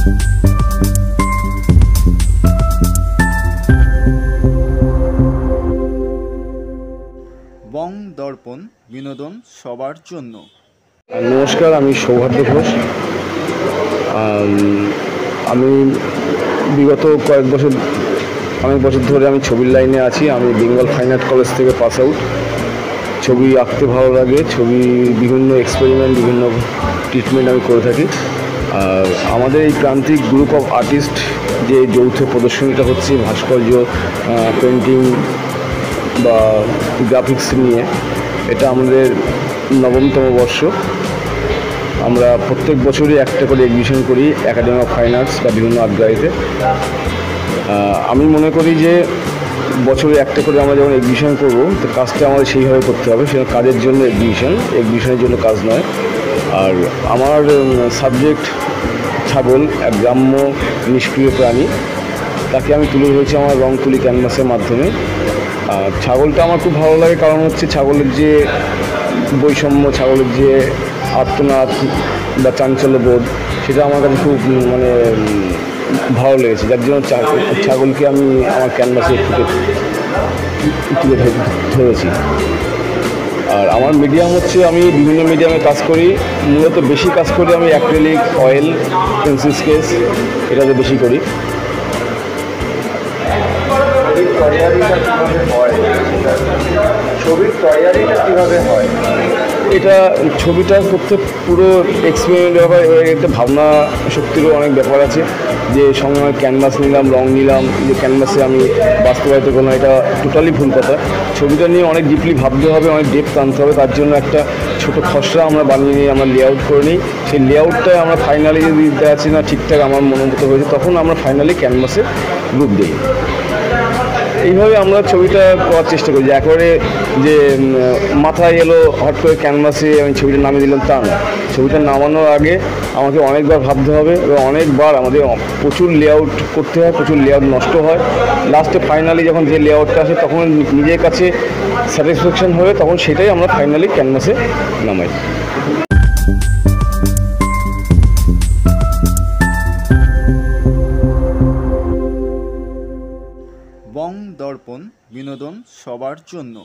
বং দর্পণ বিনোদন সবার জন্য। নমস্কার, আমি সৌভাগ্য ঘোষ। আমি বিগত অনেক বছর ধরে আমি ছবির লাইনে আছি। আমি বেঙ্গল ফাইন আর্ট কলেজ থেকে পাস আউট। ছবি আঁকতে ভালো লাগে, ছবি বিভিন্ন এক্সপেরিমেন্ট, বিভিন্ন ট্রিটমেন্ট আমি করে থাকি। আর আমাদের এই প্রান্তিক গ্রুপ অফ আর্টিস্ট যে যৌথ প্রদর্শনীটা হচ্ছে ভাস্কর্য, পেন্টিং বা গ্রাফিক্স নিয়ে, এটা আমাদের 9তম বর্ষ। আমরা প্রত্যেক বছরই একটা করে এক্সিবিশন করি একাডেমি অফ ফাইন আর্টস বা বিভিন্ন আর্ট গ্যালারিতে। আমি মনে করি যে বছরে একটা করে আমরা যখন এক্সিবিশন করবো, তো কাজটা আমাদের সেইভাবে করতে হবে। সেটা কাজের জন্য এক্সিবিশনের জন্য কাজ নয়। আর আমার সাবজেক্ট ছাগল, এক গ্রাম্য নিষ্ক্রিয় প্রাণী। তাকে আমি তুলে ধরেছি আমার রং তুলি ক্যানভাসের মাধ্যমে। ছাগলটা আমার খুব ভালো লাগে, কারণ হচ্ছে ছাগলের যে বৈষম্য, ছাগলের যে আর্তনাদ বা চাঞ্চল্য বোধ, সেটা আমার কাছে খুব ভালো লেগেছে। যার জন্য ছাগলকে আমি আমার ক্যানভাসে তুলে ধরেছি। আর আমার মিডিয়াম হচ্ছে, আমি বিভিন্ন মিডিয়ামে কাজ করি। মূলত বেশি কাজ করি আমি অ্যাক্রিলিক, অয়েল, পেন্সিল স্কেচ, এটাতে বেশি করি। ছবির তৈয়ারিটা কীভাবে হয়? এটা ছবিটা করতে পুরো এক্সপেরিমেন্ট ব্যাপার, একটা ভাবনা শক্তিরও অনেক ব্যাপার আছে। যে সঙ্গে আমি ক্যানভাস নিলাম, রং নিলাম, যে ক্যানভাসে আমি বাস্তবায়িত করলাম, এটা টোটালি ভুল কথা। ছবিটা নিয়ে অনেক ডিপলি ভাবতে হবে, অনেক ডেপথ আনতে হবে। তার জন্য একটা ছোটো খসড়া আমরা বানিয়ে নিই, আমরা লেআউট করে নিই। সেই লেআউটটাই আমরা ফাইনালি যদি দিতে আছি না ঠিকঠাক আমার মনোমত হয়েছে, তখন আমরা ফাইনালি ক্যানভাসে রূপ দিই। এইভাবে আমরা ছবিটা করার চেষ্টা করি। যে একবারে যে মাথায় এলো হট করে ক্যানভাসে আমি ছবিটা নামিয়ে দিলাম, তা না। ছবিটা নামানোর আগে আমাকে অনেকবার ভাবতে হবে এবং অনেকবার আমাদের প্রচুর লেআউট করতে হয়, প্রচুর লেআউট নষ্ট হয়। লাস্টে ফাইনালি যখন যে লেআউটটা আসে, তখন নিজের কাছে স্যাটিসফ্যাকশন হবে, তখন সেটাই আমরা ফাইনালি ক্যানভাসে নামাই। বং দর্পণ বিনোদন সবার জন্য।